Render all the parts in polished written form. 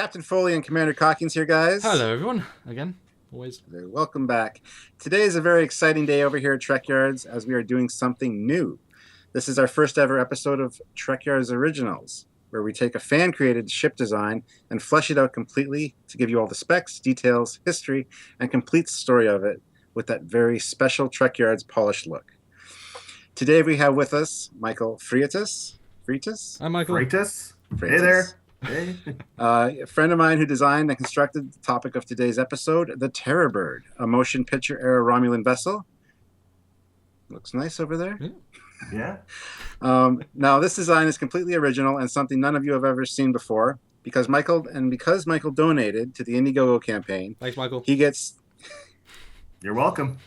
Captain Foley and Commander Cockings here, guys. Hello, everyone. Again, always. Welcome back. Today is a very exciting day over here at Trekyards as we are doing something new. This is our first ever episode of Trekyards Originals, where we take a fan-created ship design and flesh it out completely to give you all the specs, details, history, and complete story of it with that very special Trekyards polished look. Today we have with us Michael Freitas. Hi, Michael. Freitas. Hey there. Hey. A friend of mine who designed and constructed the topic of today's episode, the Terrorbird, a motion picture era Romulan vessel. Looks nice over there. Yeah. Now, this design is completely original and something none of you have ever seen before. Because Michael donated to the Indiegogo campaign. Thanks, Michael. He gets. You're welcome.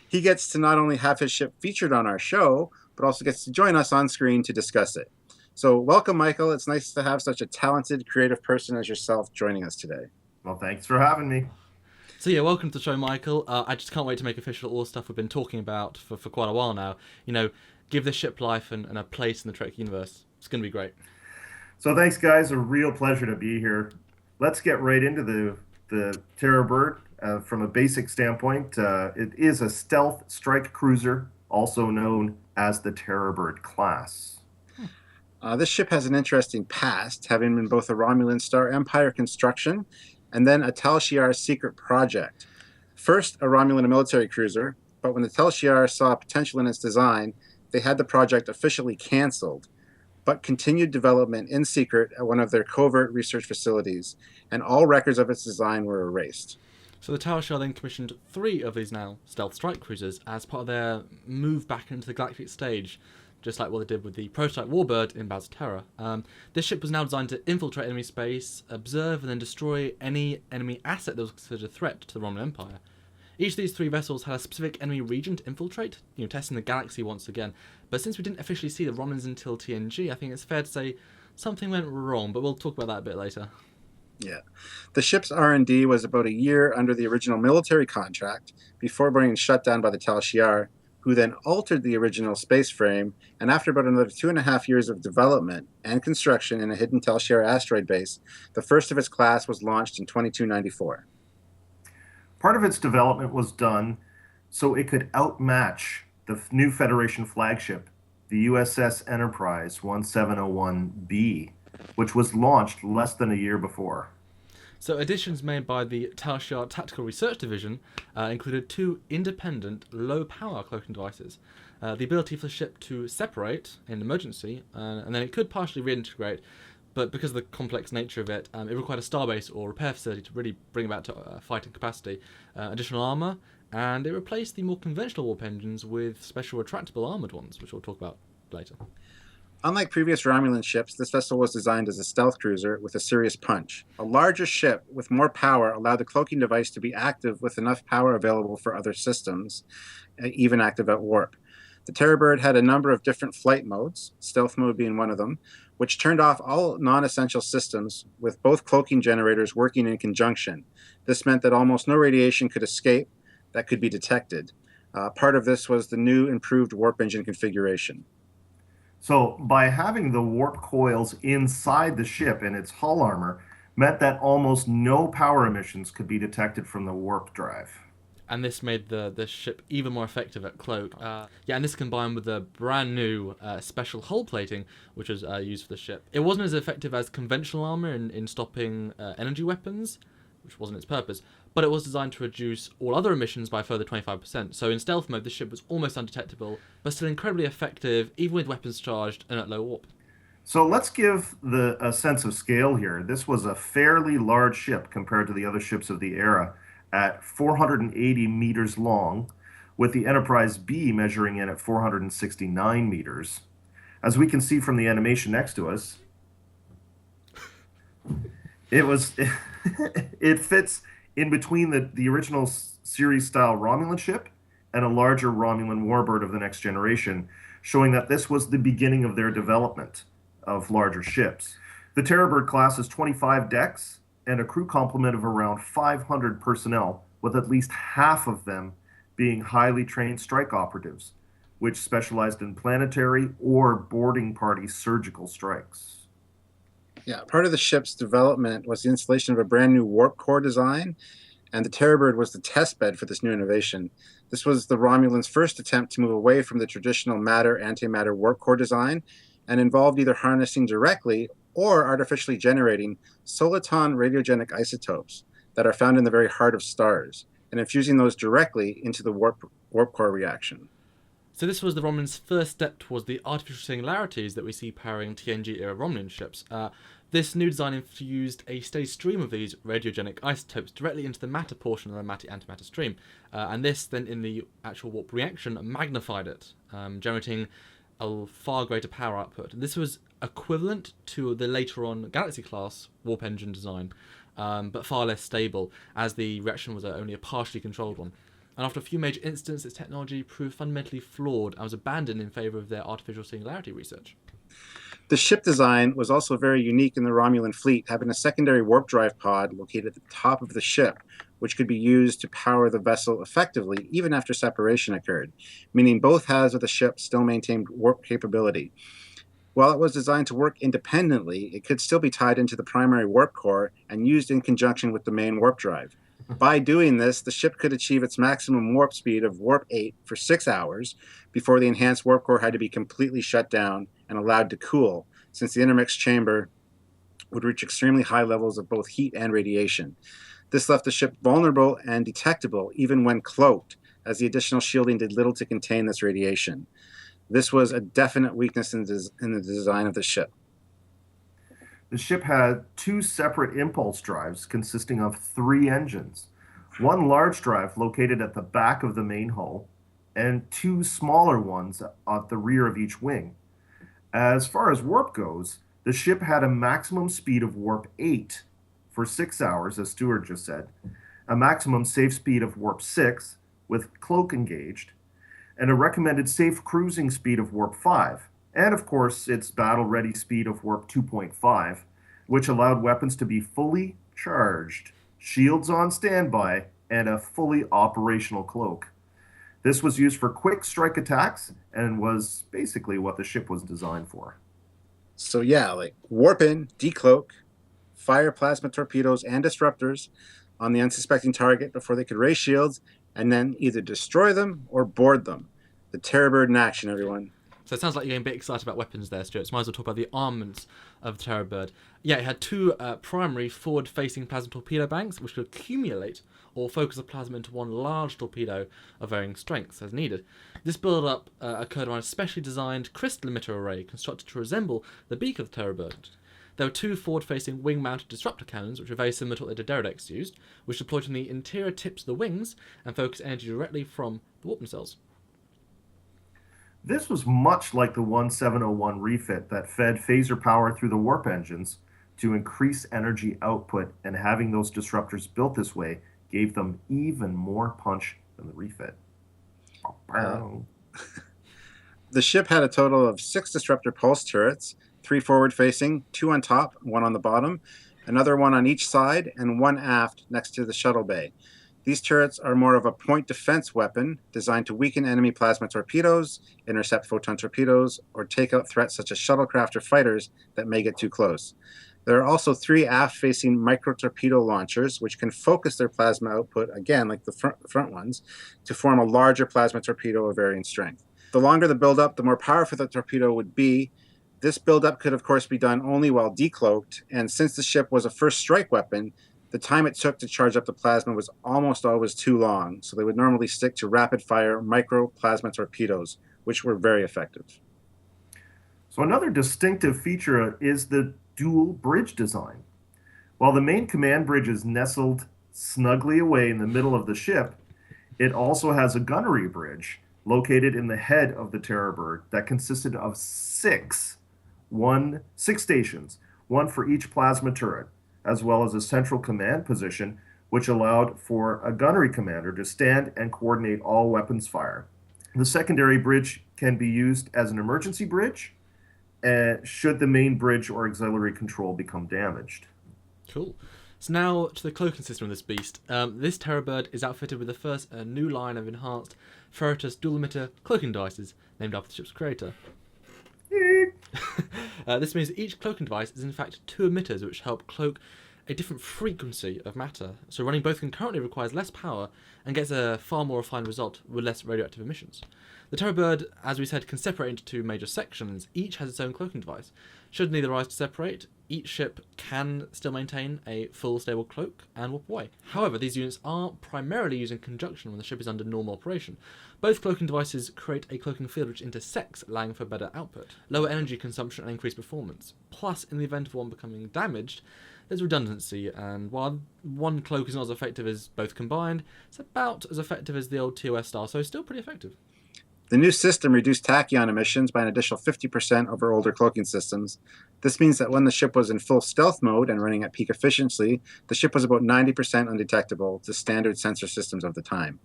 He gets to not only have his ship featured on our show, but also gets to join us on screen to discuss it. So welcome, Michael. It's nice to have such a talented, creative person as yourself joining us today. Well, thanks for having me. So yeah, welcome to the show, Michael. I just can't wait to make official all the stuff we've been talking about for quite a while now. You know, give the ship life and a place in the Trek universe. It's going to be great. So thanks, guys. A real pleasure to be here. Let's get right into the Terrorbird. From a basic standpoint, it is a stealth strike cruiser, also known as the Terrorbird class. This ship has an interesting past, having been both a Romulan Star Empire construction and then a Tal Shiar secret project. First, a Romulan military cruiser, but when the Tal Shiar saw potential in its design, they had the project officially canceled, but continued development in secret at one of their covert research facilities, and all records of its design were erased. So the Tal Shiar then commissioned 3 of these now stealth strike cruisers as part of their move back into the galactic stage, just like what they did with the prototype Warbird in Baz Terror. This ship was now designed to infiltrate enemy space, observe and then destroy any enemy asset that was considered a threat to the Romulan Empire. Each of these 3 vessels had a specific enemy region to infiltrate, testing the galaxy once again. But since we didn't officially see the Romulans until TNG, I think it's fair to say something went wrong, but we'll talk about that a bit later. Yeah. The ship's R&D was about a year under the original military contract before being shut down by the Tal Shiar, who then altered the original space frame, and after about another 2.5 years of development and construction in a hidden Tal Shiar asteroid base, the first of its class was launched in 2294. Part of its development was done so it could outmatch the new Federation flagship, the USS Enterprise 1701B, which was launched less than a year before. So additions made by the Tal Shiar Tactical Research Division included 2 independent low-power cloaking devices, the ability for the ship to separate in emergency, and then it could partially reintegrate, but because of the complex nature of it, it required a starbase or repair facility to really bring it back to fighting capacity, additional armour, and it replaced the more conventional warp engines with special retractable armoured ones, which we'll talk about later. Unlike previous Romulan ships, this vessel was designed as a stealth cruiser with a serious punch. A larger ship with more power allowed the cloaking device to be active with enough power available for other systems, even active at warp. The Terrorbird had a number of different flight modes, stealth mode being one of them, which turned off all non-essential systems, with both cloaking generators working in conjunction. This meant that almost no radiation could escape that could be detected. Part of this was the new improved warp engine configuration. So by having the warp coils inside the ship and its hull armor meant that almost no power emissions could be detected from the warp drive. And this made the ship even more effective at cloak. And this combined with the brand new special hull plating, which was used for the ship. It wasn't as effective as conventional armor in stopping energy weapons, which wasn't its purpose, but it was designed to reduce all other emissions by a further 25%. So in stealth mode, the ship was almost undetectable, but still incredibly effective, even with weapons charged and at low warp. So let's give a sense of scale here. This was a fairly large ship compared to the other ships of the era, at 480 meters long, with the Enterprise B measuring in at 469 meters. As we can see from the animation next to us, it fits in between the original series-style Romulan ship and a larger Romulan warbird of the next generation, showing that this was the beginning of their development of larger ships. The Terrorbird class has 25 decks and a crew complement of around 500 personnel, with at least half of them being highly trained strike operatives, which specialized in planetary or boarding party surgical strikes. Yeah, part of the ship's development was the installation of a brand new warp core design, and the Terrorbird was the test bed for this new innovation. This was the Romulans' first attempt to move away from the traditional matter-antimatter warp core design and involved either harnessing directly or artificially generating soliton radiogenic isotopes that are found in the very heart of stars and infusing those directly into the warp core reaction. So this was the Romulans' first step towards the artificial singularities that we see powering TNG-era Romulan ships. This new design infused a steady stream of these radiogenic isotopes directly into the matter portion of the matter-antimatter stream, and this then in the actual warp reaction magnified it, generating a far greater power output. This was equivalent to the later on Galaxy-class warp engine design, but far less stable, as the reaction was only a partially controlled one. And after a few major incidents, its technology proved fundamentally flawed and was abandoned in favour of their artificial singularity research. The ship design was also very unique in the Romulan fleet, having a secondary warp drive pod located at the top of the ship, which could be used to power the vessel effectively even after separation occurred, meaning both halves of the ship still maintained warp capability. While it was designed to work independently, it could still be tied into the primary warp core and used in conjunction with the main warp drive. By doing this, the ship could achieve its maximum warp speed of warp 8 for 6 hours before the enhanced warp core had to be completely shut down and allowed to cool, since the intermix chamber would reach extremely high levels of both heat and radiation. This left the ship vulnerable and detectable even when cloaked, as the additional shielding did little to contain this radiation. This was a definite weakness in the design of the ship. The ship had two separate impulse drives consisting of 3 engines. One large drive located at the back of the main hull, and 2 smaller ones at the rear of each wing. As far as warp goes, the ship had a maximum speed of warp 8 for 6 hours, as Stuart just said, a maximum safe speed of warp 6 with cloak engaged, and a recommended safe cruising speed of warp 5. And of course, its battle-ready speed of warp 2.5, which allowed weapons to be fully charged, shields on standby, and a fully operational cloak. This was used for quick strike attacks and was basically what the ship was designed for. So yeah, like warp in, decloak, fire plasma torpedoes and disruptors on the unsuspecting target before they could raise shields, and then either destroy them or board them. The Terrorbird in action, everyone. So it sounds like you're getting a bit excited about weapons there, Stuart. So might as well talk about the armaments of the Terrorbird. Yeah, it had 2 primary forward-facing plasma torpedo banks, which could accumulate or focus the plasma into one large torpedo of varying strengths as needed. This build-up occurred around a specially designed crystal emitter array constructed to resemble the beak of the Terrorbird. There were 2 forward-facing wing-mounted disruptor cannons, which were very similar to what the Derelicts used, which deployed from the interior tips of the wings and focused energy directly from the warp nacelles. This was much like the 1701 refit that fed phaser power through the warp engines to increase energy output, and having those disruptors built this way gave them even more punch than the refit. The ship had a total of 6 disruptor pulse turrets, 3 forward-facing, 2 on top, 1 on the bottom, another 1 on each side, and 1 aft next to the shuttle bay. These turrets are more of a point defense weapon designed to weaken enemy plasma torpedoes, intercept photon torpedoes, or take out threats such as shuttlecraft or fighters that may get too close. There are also 3 aft-facing micro-torpedo launchers, which can focus their plasma output, again like the front ones, to form a larger plasma torpedo of varying strength. The longer the buildup, the more powerful the torpedo would be. This buildup could, of course, be done only while decloaked, and since the ship was a first strike weapon, the time it took to charge up the plasma was almost always too long, so they would normally stick to rapid-fire micro-plasma torpedoes, which were very effective. So another distinctive feature is the dual bridge design. While the main command bridge is nestled snugly away in the middle of the ship, it also has a gunnery bridge located in the head of the Terrorbird that consisted of 6 stations, 1 for each plasma turret, as well as a central command position, which allowed for a gunnery commander to stand and coordinate all weapons fire. The secondary bridge can be used as an emergency bridge, should the main bridge or auxiliary control become damaged. Cool. So now to the cloaking system of this beast. This Terrorbird is outfitted with the first new line of enhanced ferritous dual emitter cloaking devices, named after the ship's creator. This means that each cloaking device is in fact two emitters which help cloak a different frequency of matter. So running both concurrently requires less power and gets a far more refined result with less radioactive emissions. The Terrorbird, as we said, can separate into two major sections. Each has its own cloaking device. Should neither rise to separate, each ship can still maintain a full stable cloak and warp away. However, these units are primarily used in conjunction when the ship is under normal operation. Both cloaking devices create a cloaking field which intersects, allowing for better output, lower energy consumption and increased performance. Plus, in the event of one becoming damaged, there's redundancy, and while one cloak is not as effective as both combined, it's about as effective as the old TOS style, so still pretty effective. The new system reduced tachyon emissions by an additional 50% over older cloaking systems. This means that when the ship was in full stealth mode and running at peak efficiency, the ship was about 90% undetectable to standard sensor systems of the time.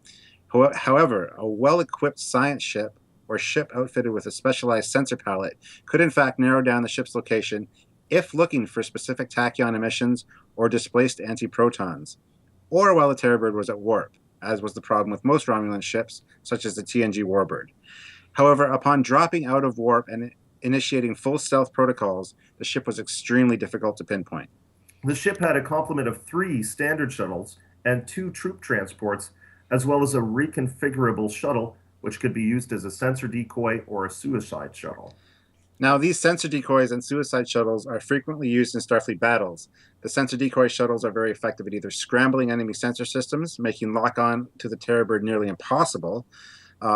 However, a well-equipped science ship or ship outfitted with a specialized sensor palette could in fact narrow down the ship's location if looking for specific tachyon emissions or displaced antiprotons, or while the Terrorbird was at warp, as was the problem with most Romulan ships, such as the TNG Warbird. However, upon dropping out of warp and initiating full stealth protocols, the ship was extremely difficult to pinpoint. The ship had a complement of 3 standard shuttles and 2 troop transports, as well as a reconfigurable shuttle, which could be used as a sensor decoy or a suicide shuttle. Now, these sensor decoys and suicide shuttles are frequently used in Starfleet battles. The sensor decoy shuttles are very effective at either scrambling enemy sensor systems, making lock-on to the Terrorbird nearly impossible,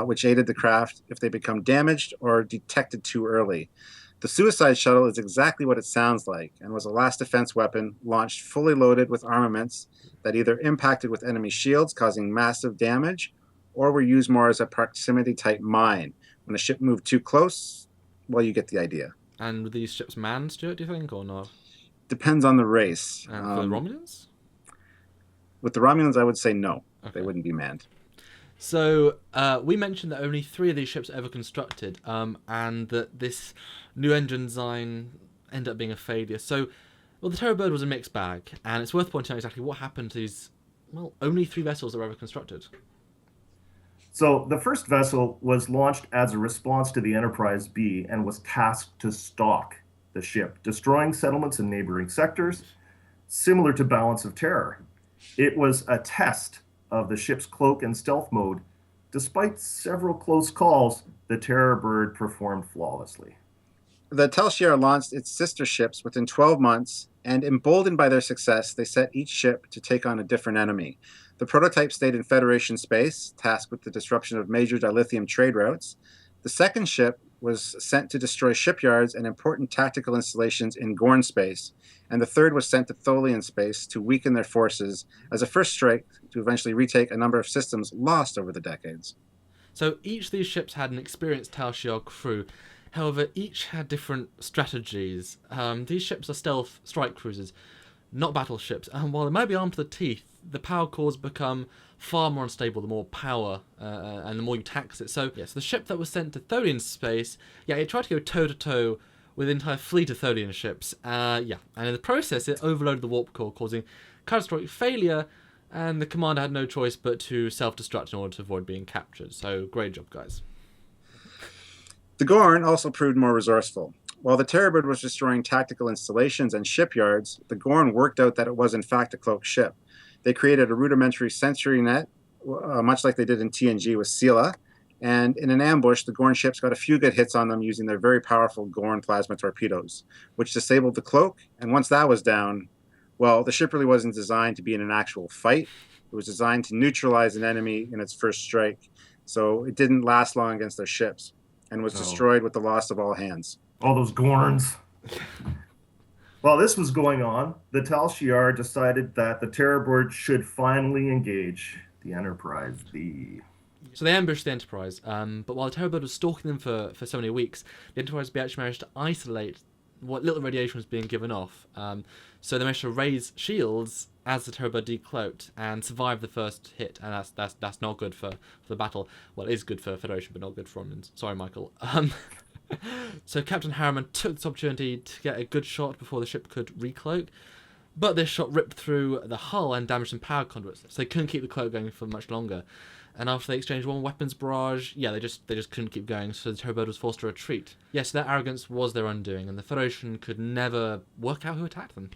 which aided the craft if they become damaged or detected too early. The suicide shuttle is exactly what it sounds like and was a last defense weapon launched fully loaded with armaments that either impacted with enemy shields, causing massive damage, or were used more as a proximity-type mine. When the ship moved too close, well, you get the idea. And were these ships manned, Stuart, do you think, or not? Depends on the race. And for the Romulans? With the Romulans, I would say no. Okay. They wouldn't be manned. So, we mentioned that only 3 of these ships are ever constructed, and that this new engine design ended up being a failure. So, well, the Terrorbird was a mixed bag, and it's worth pointing out exactly what happened to these, well, only 3 vessels that were ever constructed. So the first vessel was launched as a response to the Enterprise B and was tasked to stalk the ship, destroying settlements in neighboring sectors, similar to Balance of Terror. It was a test of the ship's cloak and stealth mode. Despite several close calls, the Terrorbird performed flawlessly. The Tal Shiar launched its sister ships within 12 months, and emboldened by their success, they set each ship to take on a different enemy. The prototype stayed in Federation space, tasked with the disruption of major dilithium trade routes. The second ship was sent to destroy shipyards and important tactical installations in Gorn space, and the third was sent to Tholian space to weaken their forces as a first strike to eventually retake a number of systems lost over the decades. So each of these ships had an experienced Tal Shiar crew. However, each had different strategies. These ships are stealth strike cruisers, not battleships, and while they might be armed to the teeth, the power cores become far more unstable the more power and the more you tax it. So, yes, the ship that was sent to Tholian space, it tried to go toe-to-toe with an entire fleet of Tholian ships, and in the process it overloaded the warp core, causing catastrophic failure, and the commander had no choice but to self-destruct in order to avoid being captured. So, great job, guys. The Gorn also proved more resourceful. While the Terrorbird was destroying tactical installations and shipyards, the Gorn worked out that it was in fact a cloaked ship. They created a rudimentary sensory net, much like they did in TNG with Sela, and in an ambush, the Gorn ships got a few good hits on them using their very powerful Gorn plasma torpedoes, which disabled the cloak, and once that was down, well, the ship really wasn't designed to be in an actual fight. It was designed to neutralize an enemy in its first strike, so it didn't last long against their ships, and was destroyed with the loss of all hands. All those Gorns. While this was going on, the Tal Shiar decided that the Terrorbird should finally engage the Enterprise B. So they ambushed the Enterprise, but while the Terrorbird was stalking them for so many weeks, the Enterprise B actually managed to isolate what little radiation was being given off. So they managed to raise shields as the Terrorbird decloaked and survive the first hit, and that's not good for the battle. Well, it is good for Federation, but not good for Romulans. Sorry, Michael. So Captain Harriman took this opportunity to get a good shot before the ship could recloak. But this shot ripped through the hull and damaged some power conduits, so they couldn't keep the cloak going for much longer. And after they exchanged one weapons barrage, they just couldn't keep going, so the Terrorbird was forced to retreat. Yes, their arrogance was their undoing, and the Federation could never work out who attacked them.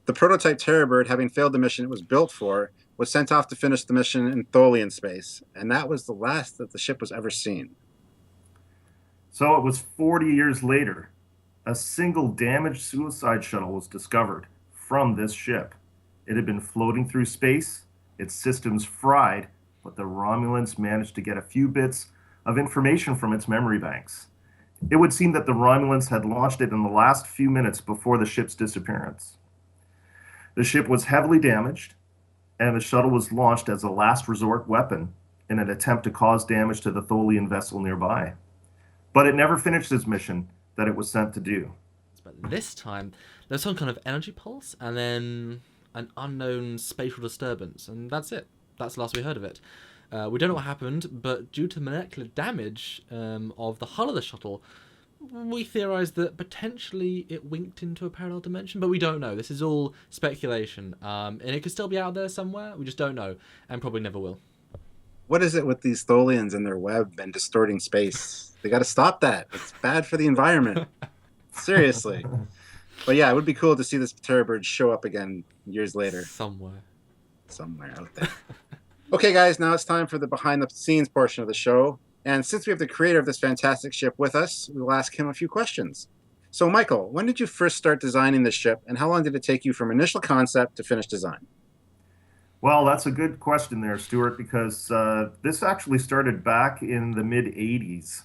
The prototype Terrorbird, having failed the mission it was built for, was sent off to finish the mission in Tholian space, and that was the last that the ship was ever seen. So it was 40 years later. A single damaged suicide shuttle was discovered from this ship. It had been floating through space, its systems fried, but the Romulans managed to get a few bits of information from its memory banks. It would seem that the Romulans had launched it in the last few minutes before the ship's disappearance. The ship was heavily damaged, and the shuttle was launched as a last resort weapon in an attempt to cause damage to the Tholian vessel nearby. But it never finished its mission that it was sent to do. But this time, there was some kind of energy pulse, and then an unknown spatial disturbance, and that's it. That's the last we heard of it. We don't know what happened, but due to molecular damage of the hull of the shuttle, we theorized that potentially it winked into a parallel dimension, but we don't know. This is all speculation, and it could still be out there somewhere. We just don't know, and probably never will. What is it with these Tholians and their web and distorting space? They got to stop that. It's bad for the environment. Seriously. But yeah, it would be cool to see this Terrorbird show up again years later. Somewhere Out there. Okay, guys, now it's time for the behind-the-scenes portion of the show. And since we have the creator of this fantastic ship with us, we will ask him a few questions. So, Michael, when did you first start designing this ship, and how long did it take you from initial concept to finished design? Well, that's a good question there, Stuart, because this actually started back in the mid-'80s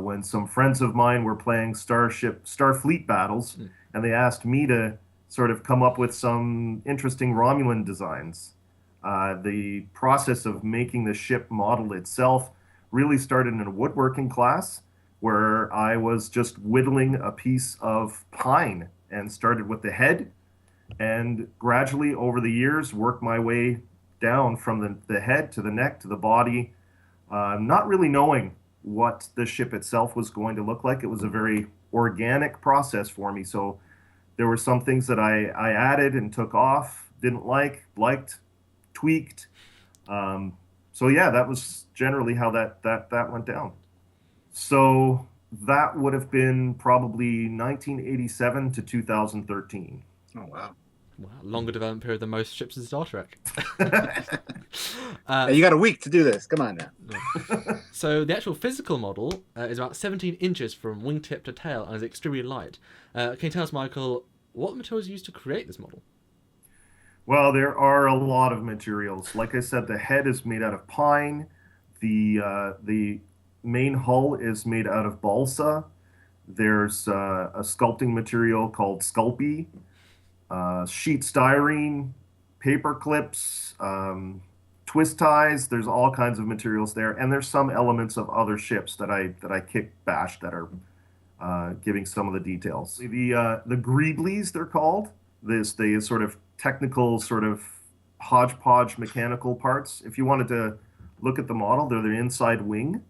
when some friends of mine were playing Starfleet battles, and they asked me to sort of come up with some interesting Romulan designs. The process of making the ship model itself really started in a woodworking class where I was just whittling a piece of pine and started with the head and gradually over the years worked my way down from the head to the neck to the body, not really knowing what the ship itself was going to look like. It was a very organic process for me. So there were some things that I added and took off, didn't liked, tweaked. So yeah, that was generally how that went down. So that would have been probably 1987 to 2013. Oh, wow. Wow, longer development period than most ships in Star Trek. Hey, you got a week to do this. Come on now. So the actual physical model is about 17 inches from wingtip to tail and is extremely light. Can you tell us, Michael, what materials used to create this model? Well, there are a lot of materials. Like I said, the head is made out of pine. The main hull is made out of balsa. There's a sculpting material called Sculpey, sheet styrene, paper clips, twist ties. There's all kinds of materials there, and there's some elements of other ships that I bashed that are giving some of the details. The greeblies, they're called. The sort of technical sort of hodgepodge mechanical parts. If you wanted to look at the model, they're the inside wing.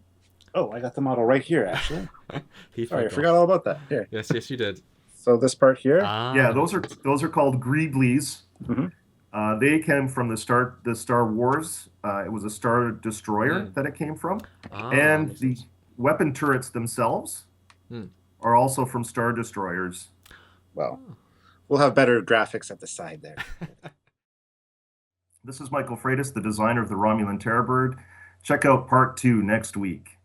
Oh, I got the model right here, actually. Sorry, I forgot. forgot all about that. Here. Yes, you did. So this part here. Yeah, those are called greeblies. Mm-hmm. They came from the Star Wars. It was a Star Destroyer that it came from, and the weapon turrets themselves are also from Star Destroyers. Well, we'll have better graphics at the side there. This is Michael Freitas, the designer of the Romulan Terrorbird. Check out part 2 next week.